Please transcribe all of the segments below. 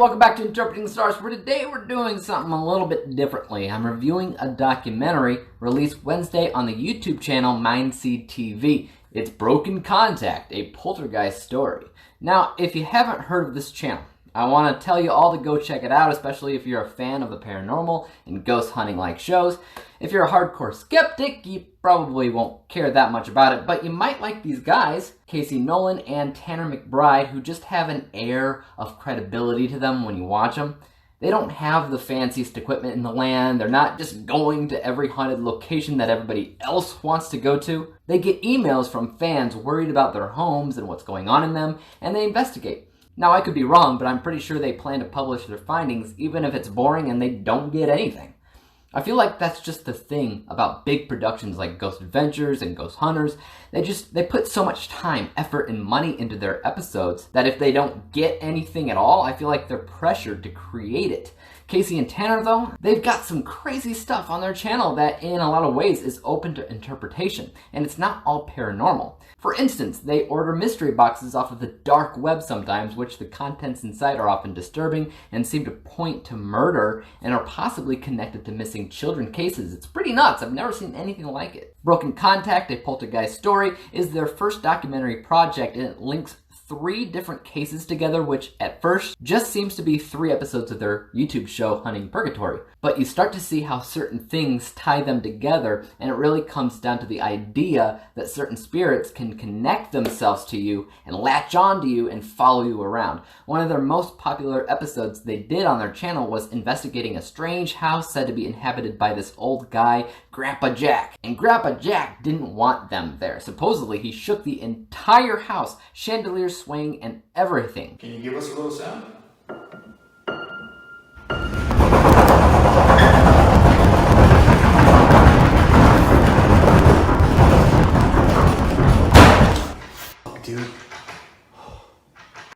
welcome back to Interpreting the Stars, where today we're doing something a little bit differently. I'm reviewing a documentary released Wednesday on the YouTube channel Mindseed TV. It's Broken Contact, a Poltergeist story. Now, if you haven't heard of this channel, I want to tell you all to go check it out, especially if you're a fan of the paranormal and ghost hunting like shows. If you're a hardcore skeptic, you probably won't care that much about it, but you might like these guys, Nolan and Tanner McBride, who just have an air of credibility to them when you watch them. They don't have the fanciest equipment in the land. They're not just going to every haunted location that everybody else wants to go to. They get emails from fans worried about their homes and what's going on in them, and they investigate. Now, I could be wrong, but I'm pretty sure they plan to publish their findings even if it's boring and they don't get anything. I feel like that's just the thing about big productions like Ghost Adventures and Ghost Hunters. They put so much time, effort, and money into their episodes that if they don't get anything at all, I feel like they're pressured to create it. Casey and Tanner, though, they've got some crazy stuff on their channel that in a lot of ways is open to interpretation, and it's not all paranormal. For instance, they order mystery boxes off of the dark web sometimes, which the contents inside are often disturbing and seem to point to murder and are possibly connected to missing children cases. It's pretty nuts. I've never seen anything like it. Broken Contact, a Poltergeist Story, is their first documentary project, and it links 3 different cases together, which at first just seems to be 3 episodes of their YouTube show Hunting Purgatory. But you start to see how certain things tie them together, and it really comes down to the idea that certain spirits can connect themselves to you and latch on to you and follow you around. One of their most popular episodes they did on their channel was investigating a strange house said to be inhabited by this old guy, Grandpa Jack. And Grandpa Jack didn't want them there. Supposedly, he shook the entire house, chandeliers swing, and everything. Can you give us a little sound? Dude.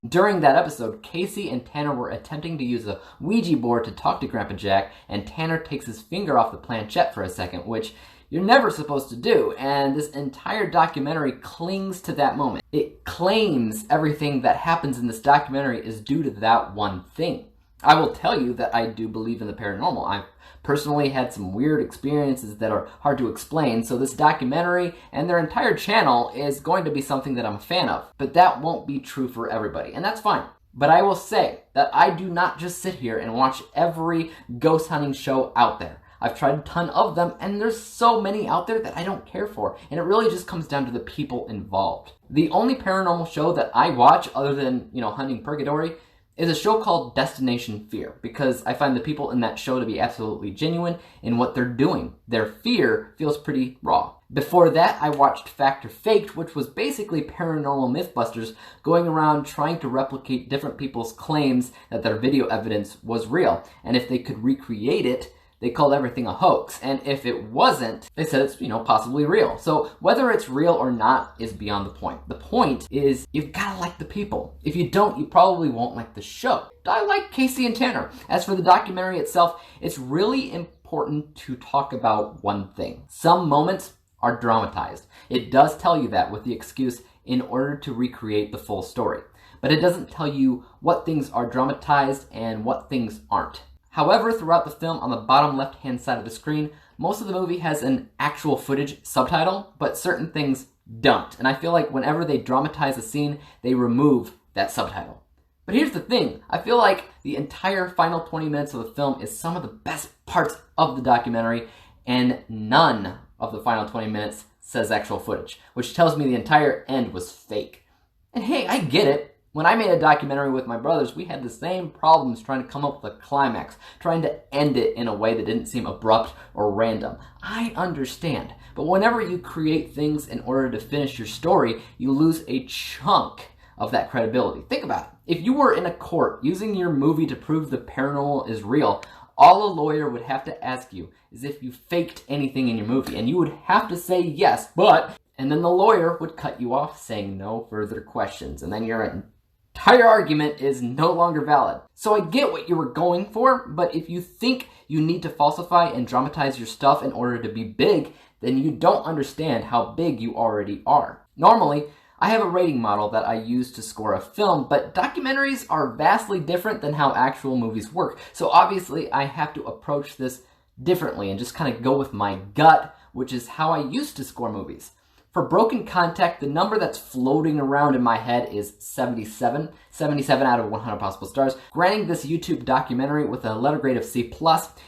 During that episode, Casey and Tanner were attempting to use a Ouija board to talk to Grandpa Jack, and Tanner takes his finger off the planchette for a second, which you're never supposed to do, and this entire documentary clings to that moment. It claims everything that happens in this documentary is due to that one thing. I will tell you that I do believe in the paranormal. I've personally had some weird experiences that are hard to explain, so this documentary and their entire channel is going to be something that I'm a fan of. But that won't be true for everybody, and that's fine. But I will say that I do not just sit here and watch every ghost hunting show out there. I've tried a ton of them, and there's so many out there that I don't care for, and it really just comes down to the people involved. The only paranormal show that I watch, other than, Hunting Purgatory, is a show called Destination Fear, because I find the people in that show to be absolutely genuine in what they're doing. Their fear feels pretty raw. Before that, I watched Fact or Faked, which was basically paranormal mythbusters going around trying to replicate different people's claims that their video evidence was real, and if they could recreate it, they called everything a hoax, and if it wasn't, they said it's, possibly real. So whether it's real or not is beyond the point. The point is, you've gotta like the people. If you don't, you probably won't like the show. I like Casey and Tanner. As for the documentary itself, it's really important to talk about one thing. Some moments are dramatized. It does tell you that with the excuse in order to recreate the full story. But it doesn't tell you what things are dramatized and what things aren't. However, throughout the film, on the bottom left-hand side of the screen, most of the movie has an actual footage subtitle, but certain things don't. And I feel like whenever they dramatize a scene, they remove that subtitle. But here's the thing. I feel like the entire final 20 minutes of the film is some of the best parts of the documentary, and none of the final 20 minutes says actual footage, which tells me the entire end was fake. And hey, I get it. When I made a documentary with my brothers, we had the same problems trying to come up with a climax, trying to end it in a way that didn't seem abrupt or random. I understand, but whenever you create things in order to finish your story, you lose a chunk of that credibility. Think about it. If you were in a court using your movie to prove the paranormal is real, all a lawyer would have to ask you is if you faked anything in your movie, and you would have to say yes, but, and then the lawyer would cut you off saying no further questions, and then your entire argument is no longer valid. So I get what you were going for, but if you think you need to falsify and dramatize your stuff in order to be big, then you don't understand how big you already are. Normally, I have a rating model that I use to score a film, but documentaries are vastly different than how actual movies work. So obviously I have to approach this differently and just kind of go with my gut, which is how I used to score movies. For Broken Contact, the number that's floating around in my head is 77. 77 out of 100 possible stars. Granting this YouTube documentary with a letter grade of C+,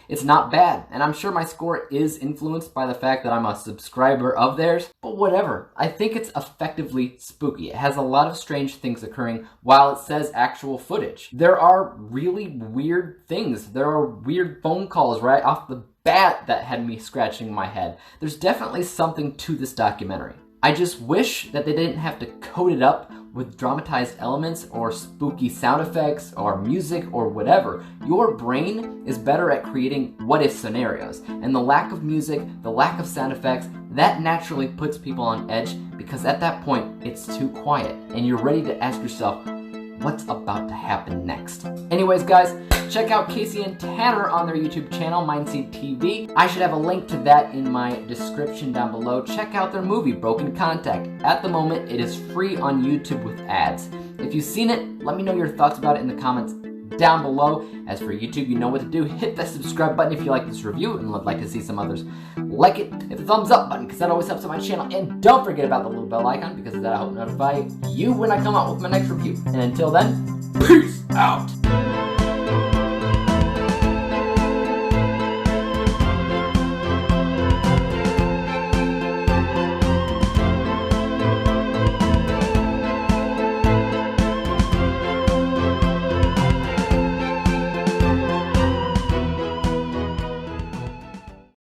it's not bad. And I'm sure my score is influenced by the fact that I'm a subscriber of theirs. But whatever. I think it's effectively spooky. It has a lot of strange things occurring while it says actual footage. There are really weird things. There are weird phone calls right off the bat that had me scratching my head. There's definitely something to this documentary. I just wish that they didn't have to code it up with dramatized elements or spooky sound effects or music or whatever. Your brain is better at creating what-if scenarios, and the lack of music, the lack of sound effects, that naturally puts people on edge because at that point it's too quiet and you're ready to ask yourself, what's about to happen next? Anyways, guys, check out Casey and Tanner on their YouTube channel, Mindseed TV. I should have a link to that in my description down below. Check out their movie, Broken Contact. At the moment, it is free on YouTube with ads. If you've seen it, let me know your thoughts about it in the comments down below. As for YouTube, you know what to do. Hit that subscribe button if you like this review and would like to see some others. Like it, hit the thumbs up button because that always helps out my channel. And don't forget about the little bell icon because that will help notify you when I come out with my next review. And until then, peace out!